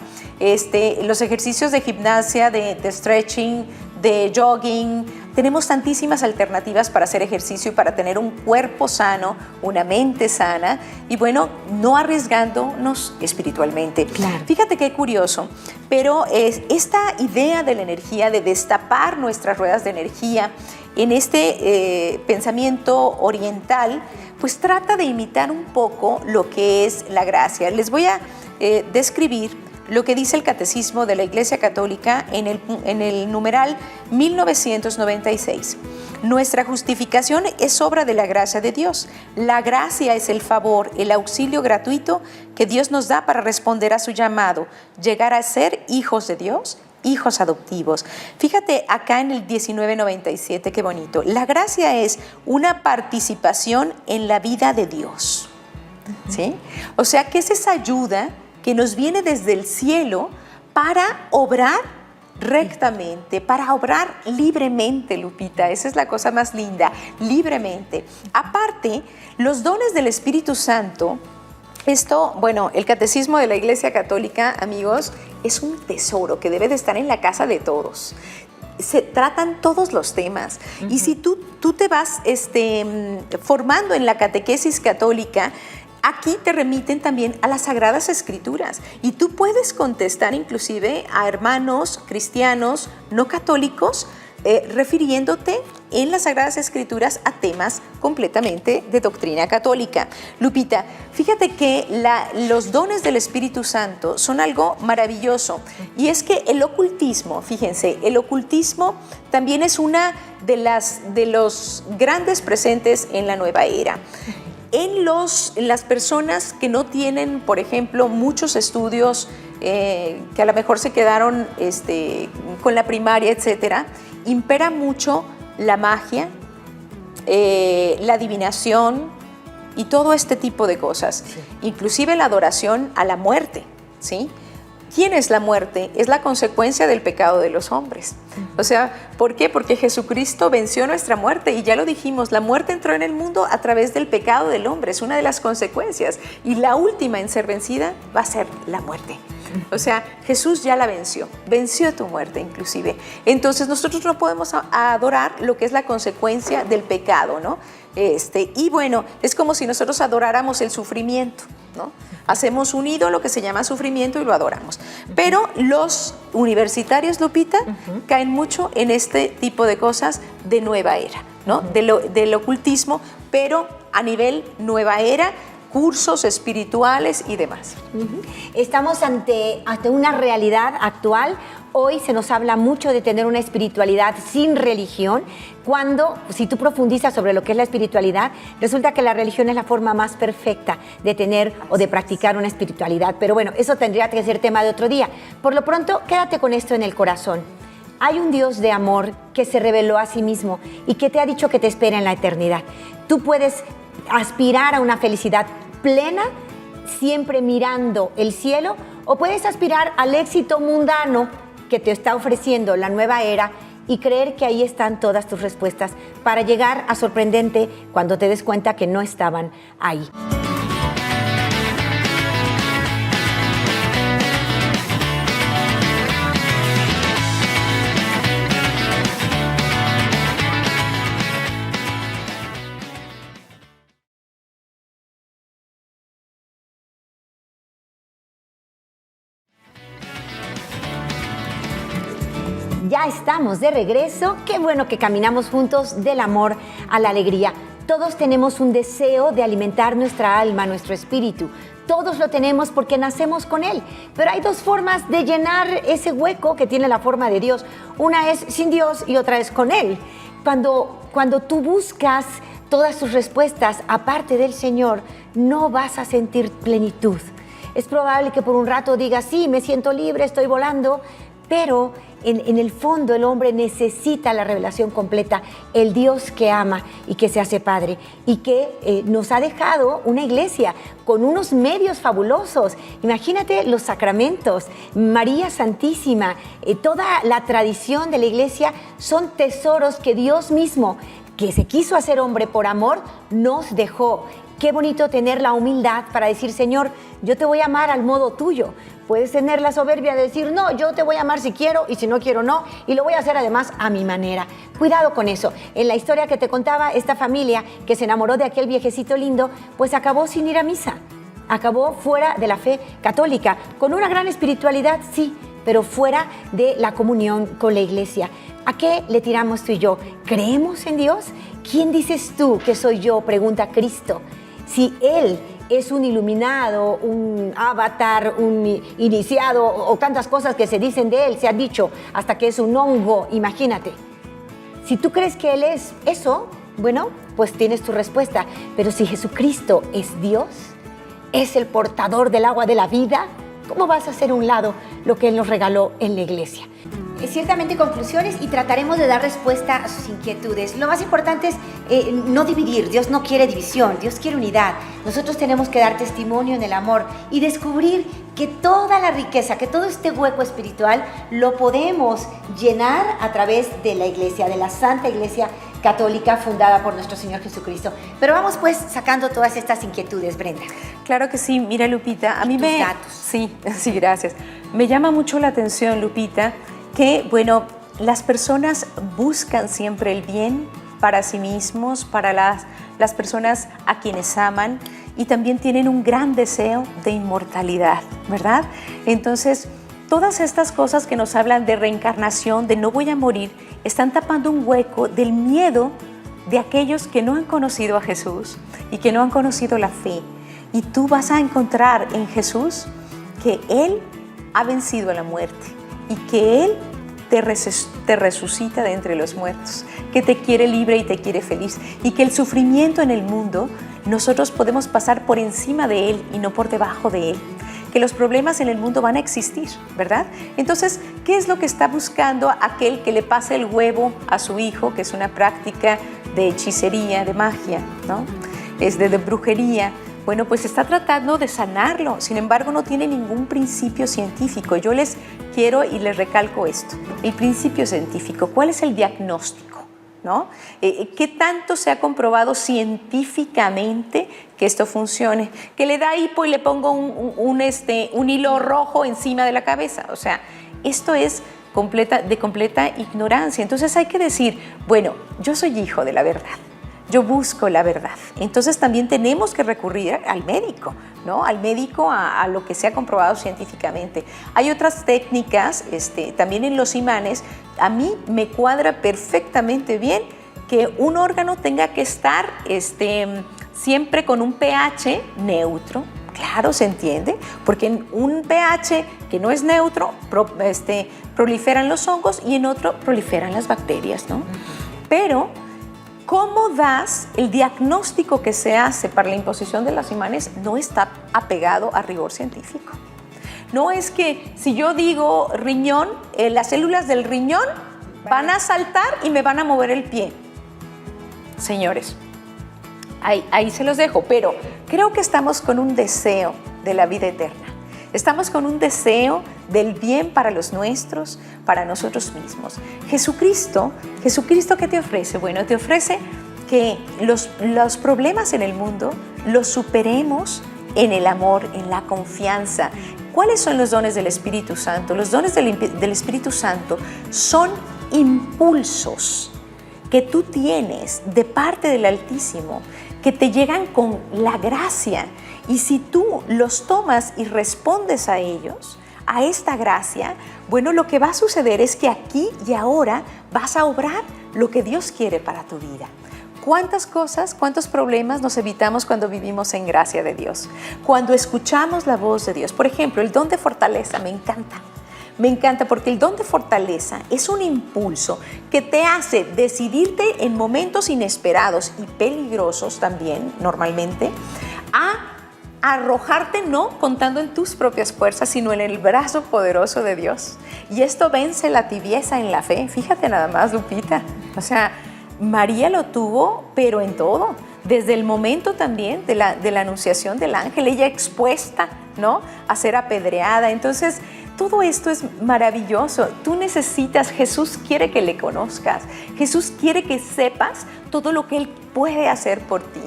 Los ejercicios de gimnasia, de stretching, de jogging. Tenemos tantísimas alternativas para hacer ejercicio y para tener un cuerpo sano, una mente sana y bueno, no arriesgándonos espiritualmente. Claro. Fíjate qué curioso, pero esta idea de la energía, de destapar nuestras ruedas de energía en este pensamiento oriental, pues trata de imitar un poco lo que es la gracia. Les voy a describir lo que dice el Catecismo de la Iglesia Católica en el numeral 1996. Nuestra justificación es obra de la gracia de Dios. La gracia es el favor, el auxilio gratuito que Dios nos da para responder a su llamado, llegar a ser hijos de Dios, hijos adoptivos. Fíjate acá en el 1997, qué bonito. La gracia es una participación en la vida de Dios. ¿Sí? O sea, que es esa ayuda que nos viene desde el cielo para obrar rectamente, para obrar libremente, Lupita. Esa es la cosa más linda, libremente. Aparte, los dones del Espíritu Santo, el Catecismo de la Iglesia Católica, amigos, es un tesoro que debe de estar en la casa de todos. Se tratan todos los temas. Y si tú te vas formando en la catequesis católica, aquí te remiten también a las Sagradas Escrituras y tú puedes contestar inclusive a hermanos cristianos no católicos refiriéndote en las Sagradas Escrituras a temas completamente de doctrina católica. Lupita, fíjate que los dones del Espíritu Santo son algo maravilloso y es que el ocultismo, fíjense, el ocultismo también es una de los grandes presentes en la nueva era. En las personas que no tienen, por ejemplo, muchos estudios, que a lo mejor se quedaron con la primaria, etcétera, impera mucho la magia, la adivinación y todo este tipo de cosas. Sí. Inclusive la adoración a la muerte, ¿sí? ¿Quién es la muerte? Es la consecuencia del pecado de los hombres. O sea, ¿por qué? Porque Jesucristo venció nuestra muerte y ya lo dijimos, la muerte entró en el mundo a través del pecado del hombre, es una de las consecuencias y la última en ser vencida va a ser la muerte. O sea, Jesús ya la venció tu muerte inclusive. Entonces nosotros no podemos adorar lo que es la consecuencia del pecado, ¿no? Y bueno, es como si nosotros adoráramos el sufrimiento, ¿no? Hacemos un ídolo que se llama sufrimiento y lo adoramos. Pero los universitarios, Lupita, caen mucho en este tipo de cosas de nueva era, ¿no? Del ocultismo, pero a nivel nueva era, cursos espirituales y demás. Estamos ante una realidad actual. Hoy se nos habla mucho de tener una espiritualidad sin religión, cuando, si tú profundizas sobre lo que es la espiritualidad, resulta que la religión es la forma más perfecta de tener o de practicar una espiritualidad. Pero bueno, eso tendría que ser tema de otro día. Por lo pronto, quédate con esto en el corazón. Hay un Dios de amor que se reveló a sí mismo y que te ha dicho que te espera en la eternidad. Tú puedes aspirar a una felicidad plena, siempre mirando el cielo, o puedes aspirar al éxito mundano que te está ofreciendo la nueva era y creer que ahí están todas tus respuestas para llegar a sorprendente cuando te des cuenta que no estaban ahí. Ya estamos de regreso. Qué bueno que caminamos juntos del amor a la alegría. Todos tenemos un deseo de alimentar nuestra alma, nuestro espíritu. Todos lo tenemos porque nacemos con Él. Pero hay dos formas de llenar ese hueco que tiene la forma de Dios. Una es sin Dios y otra es con Él. Cuando tú buscas todas tus respuestas aparte del Señor, no vas a sentir plenitud. Es probable que por un rato digas, sí, me siento libre, estoy volando, pero en el fondo el hombre necesita la revelación completa, el Dios que ama y que se hace Padre y que nos ha dejado una iglesia con unos medios fabulosos. Imagínate los sacramentos, María Santísima, toda la tradición de la iglesia son tesoros que Dios mismo, que se quiso hacer hombre por amor, nos dejó. Qué bonito tener la humildad para decir, Señor, yo te voy a amar al modo tuyo. Puedes tener la soberbia de decir, no, yo te voy a amar si quiero y si no quiero no, y lo voy a hacer además a mi manera. Cuidado con eso. En la historia que te contaba, esta familia que se enamoró de aquel viejecito lindo, pues acabó sin ir a misa. Acabó fuera de la fe católica, con una gran espiritualidad, sí, pero fuera de la comunión con la iglesia. ¿A qué le tiramos tú y yo? ¿Creemos en Dios? ¿Quién dices tú que soy yo? Pregunta Cristo. Si Él es un iluminado, un avatar, un iniciado o tantas cosas que se dicen de Él, se ha dicho, hasta que es un hongo, imagínate. Si tú crees que Él es eso, bueno, pues tienes tu respuesta. Pero si Jesucristo es Dios, es el portador del agua de la vida, ¿cómo vas a hacer a un lado lo que Él nos regaló en la iglesia? Ciertamente conclusiones y trataremos de dar respuesta a sus inquietudes. Lo más importante es no dividir. Dios no quiere división, Dios quiere unidad. Nosotros tenemos que dar testimonio en el amor y descubrir que toda la riqueza, que todo este hueco espiritual lo podemos llenar a través de la iglesia, de la Santa Iglesia Católica fundada por nuestro Señor Jesucristo. Pero vamos pues sacando todas estas inquietudes, Brenda. Claro que sí. Mira, Lupita, a mí tus datos. Sí, gracias. Me llama mucho la atención, Lupita, que, bueno, las personas buscan siempre el bien para sí mismos, para las personas a quienes aman y también tienen un gran deseo de inmortalidad, ¿verdad? Entonces, todas estas cosas que nos hablan de reencarnación, de no voy a morir, están tapando un hueco del miedo de aquellos que no han conocido a Jesús y que no han conocido la fe. Y tú vas a encontrar en Jesús que Él ha vencido a la muerte y que Él te resucita de entre los muertos, que te quiere libre y te quiere feliz, y que el sufrimiento en el mundo nosotros podemos pasar por encima de él y no por debajo de él, que los problemas en el mundo van a existir, ¿verdad? Entonces, ¿qué es lo que está buscando aquel que le pasa el huevo a su hijo, que es una práctica de hechicería, de magia, ¿no? Es de brujería? Bueno, pues está tratando de sanarlo, sin embargo no tiene ningún principio científico. Yo les quiero y les recalco esto, el principio científico, ¿cuál es el diagnóstico? ¿No? ¿Qué tanto se ha comprobado científicamente que esto funcione? Que le da hipo y le pongo un hilo rojo encima de la cabeza. O sea, esto es de completa ignorancia. Entonces hay que decir, bueno, yo soy hijo de la verdad. Yo busco la verdad. Entonces también tenemos que recurrir al médico, ¿no? Al médico, a lo que se ha comprobado científicamente. Hay otras técnicas, también en los imanes. A mí me cuadra perfectamente bien que un órgano tenga que estar siempre con un pH neutro. Claro, se entiende, porque en un pH que no es neutro proliferan los hongos y en otro proliferan las bacterias, ¿no? Pero ¿cómo das el diagnóstico que se hace para la imposición de los imanes? No está apegado a rigor científico. No es que si yo digo riñón, las células del riñón van a saltar y me van a mover el pie. Señores, ahí se los dejo, pero creo que estamos con un deseo de la vida eterna. Estamos con un deseo del bien para los nuestros, para nosotros mismos. Jesucristo, ¿qué te ofrece? Bueno, te ofrece que los problemas en el mundo los superemos en el amor, en la confianza. ¿Cuáles son los dones del Espíritu Santo? Los dones del Espíritu Santo son impulsos que tú tienes de parte del Altísimo, que te llegan con la gracia. Y si tú los tomas y respondes a ellos, a esta gracia, bueno, lo que va a suceder es que aquí y ahora vas a obrar lo que Dios quiere para tu vida. ¿Cuántas cosas, cuántos problemas nos evitamos cuando vivimos en gracia de Dios? Cuando escuchamos la voz de Dios. Por ejemplo, el don de fortaleza me encanta. Me encanta porque el don de fortaleza es un impulso que te hace decidirte en momentos inesperados y peligrosos también, normalmente, a arrojarte no contando en tus propias fuerzas, sino en el brazo poderoso de Dios. Y esto vence la tibieza en la fe. Fíjate nada más, Lupita. O sea, María lo tuvo, pero en todo. Desde el momento también de la anunciación del ángel, ella expuesta, ¿no?, a ser apedreada. Entonces, todo esto es maravilloso. Tú necesitas, Jesús quiere que le conozcas. Jesús quiere que sepas todo lo que Él puede hacer por ti,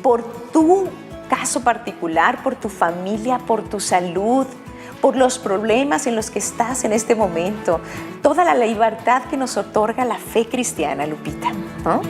por tu caso particular, por tu familia, por tu salud, por los problemas en los que estás en este momento. Toda la libertad que nos otorga la fe cristiana, Lupita, ¿no?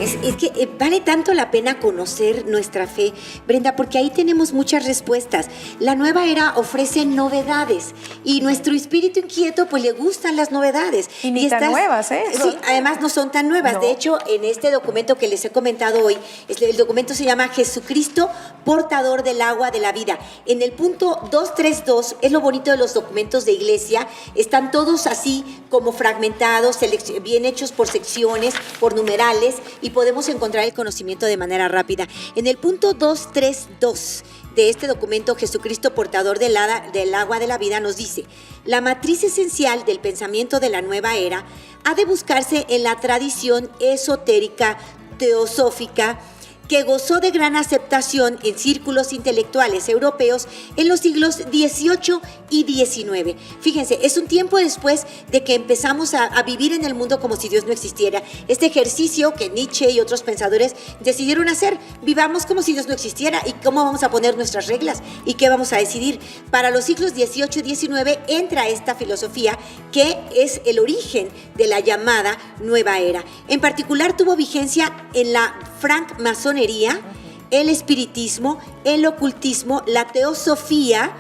Es que vale tanto la pena conocer nuestra fe, Brenda, porque ahí tenemos muchas respuestas. La nueva era ofrece novedades y nuestro espíritu inquieto pues le gustan las novedades. Y ni tan nuevas, ¿eh? Sí, además no son tan nuevas. No. De hecho, en este documento que les he comentado hoy, el documento se llama Jesucristo, portador del agua de la vida. En el punto 232, es lo bonito de los documentos de iglesia, están todos así como fragmentados, bien hechos por secciones, por numerales, y podemos encontrar el conocimiento de manera rápida. En el punto 232 de este documento, Jesucristo, portador del agua de la vida, nos dice: la matriz esencial del pensamiento de la nueva era ha de buscarse en la tradición esotérica teosófica que gozó de gran aceptación en círculos intelectuales europeos en los siglos XVIII y XIX. Fíjense, es un tiempo después de que empezamos a vivir en el mundo como si Dios no existiera. Este ejercicio que Nietzsche y otros pensadores decidieron hacer, vivamos como si Dios no existiera, y cómo vamos a poner nuestras reglas y qué vamos a decidir. Para los siglos XVIII y XIX entra esta filosofía que es el origen de la llamada Nueva Era. En particular tuvo vigencia en la francmasonería, el espiritismo, el ocultismo, la teosofía,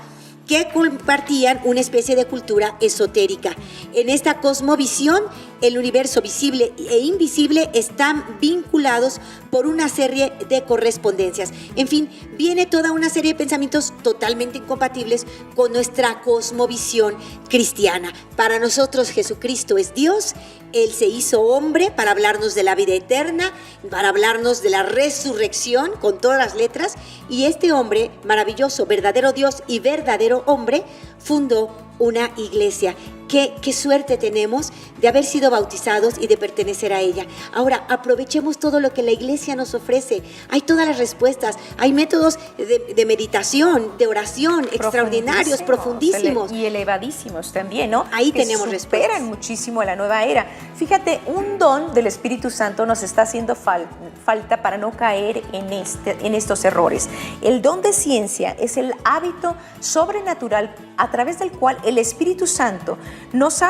que compartían una especie de cultura esotérica. En esta cosmovisión, el universo visible e invisible están vinculados por una serie de correspondencias. En fin, viene toda una serie de pensamientos totalmente incompatibles con nuestra cosmovisión cristiana. Para nosotros Jesucristo es Dios. Él se hizo hombre para hablarnos de la vida eterna, para hablarnos de la resurrección con todas las letras, y este hombre maravilloso, verdadero Dios y verdadero hombre, fundó una iglesia. Qué suerte tenemos de haber sido bautizados y de pertenecer a ella. Ahora, aprovechemos todo lo que la iglesia nos ofrece. Hay todas las respuestas, hay métodos de meditación, de oración extraordinarios, profundísimos. Y elevadísimos también, ¿no? Ahí que tenemos superan respuestas. muchísimo a la nueva era. Fíjate, un don del Espíritu Santo nos está haciendo falta para no caer en estos errores. El don de ciencia es el hábito sobrenatural a través del cual el Espíritu Santo nos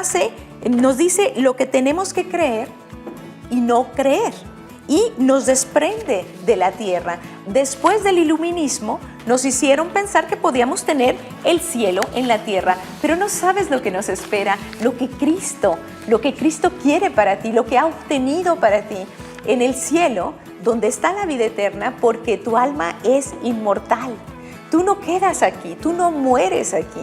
dice lo que tenemos que creer y no creer, y nos desprende de la tierra. Después del iluminismo nos hicieron pensar que podíamos tener el cielo en la tierra, pero no sabes lo que nos espera, lo que Cristo quiere para ti, lo que ha obtenido para ti en el cielo, donde está la vida eterna, porque tu alma es inmortal. Tú no quedas aquí, tú no mueres aquí.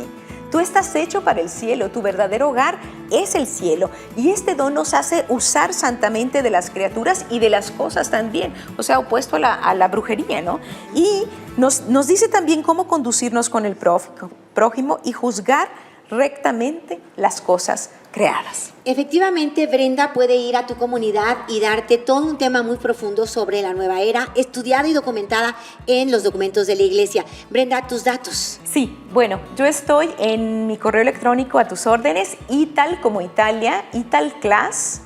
Tú estás hecho para el cielo, tu verdadero hogar es el cielo. Y este don nos hace usar santamente de las criaturas y de las cosas también, o sea, opuesto a la brujería, ¿no? Y nos dice también cómo conducirnos con el prójimo y juzgar rectamente las cosas creadas. Efectivamente, Brenda puede ir a tu comunidad y darte todo un tema muy profundo sobre la nueva era, estudiada y documentada en los documentos de la iglesia. Brenda, tus datos. Sí, bueno, yo estoy en mi correo electrónico a tus órdenes, ital como Italia, italclass,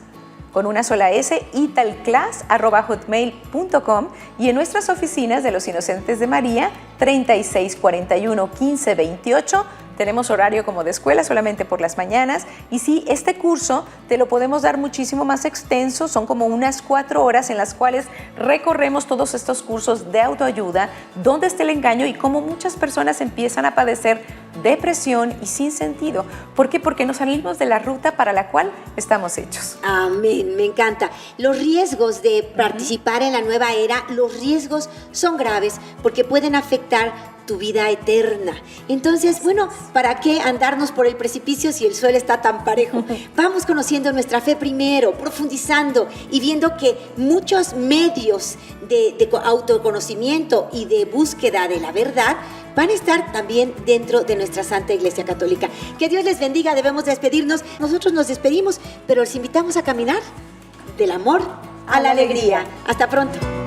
con una sola S, italclass@hotmail.com, y en nuestras oficinas de Los Inocentes de María, 3641 1528. Tenemos horario como de escuela solamente por las mañanas, y sí, este curso te lo podemos dar muchísimo más extenso. Son como unas 4 horas en las cuales recorremos todos estos cursos de autoayuda, dónde está el engaño y cómo muchas personas empiezan a padecer depresión y sin sentido. ¿Por qué? Porque nos salimos de la ruta para la cual estamos hechos. Amén, me encanta. Los riesgos de participar en la nueva era, los riesgos son graves porque pueden afectar tu vida eterna. Entonces, bueno, ¿para qué andarnos por el precipicio si el suelo está tan parejo? Vamos conociendo nuestra fe primero, profundizando y viendo que muchos medios de autoconocimiento y de búsqueda de la verdad van a estar también dentro de nuestra Santa Iglesia Católica. Que Dios les bendiga, debemos despedirnos. Nosotros nos despedimos, pero los invitamos a caminar del amor a la alegría. Hasta pronto.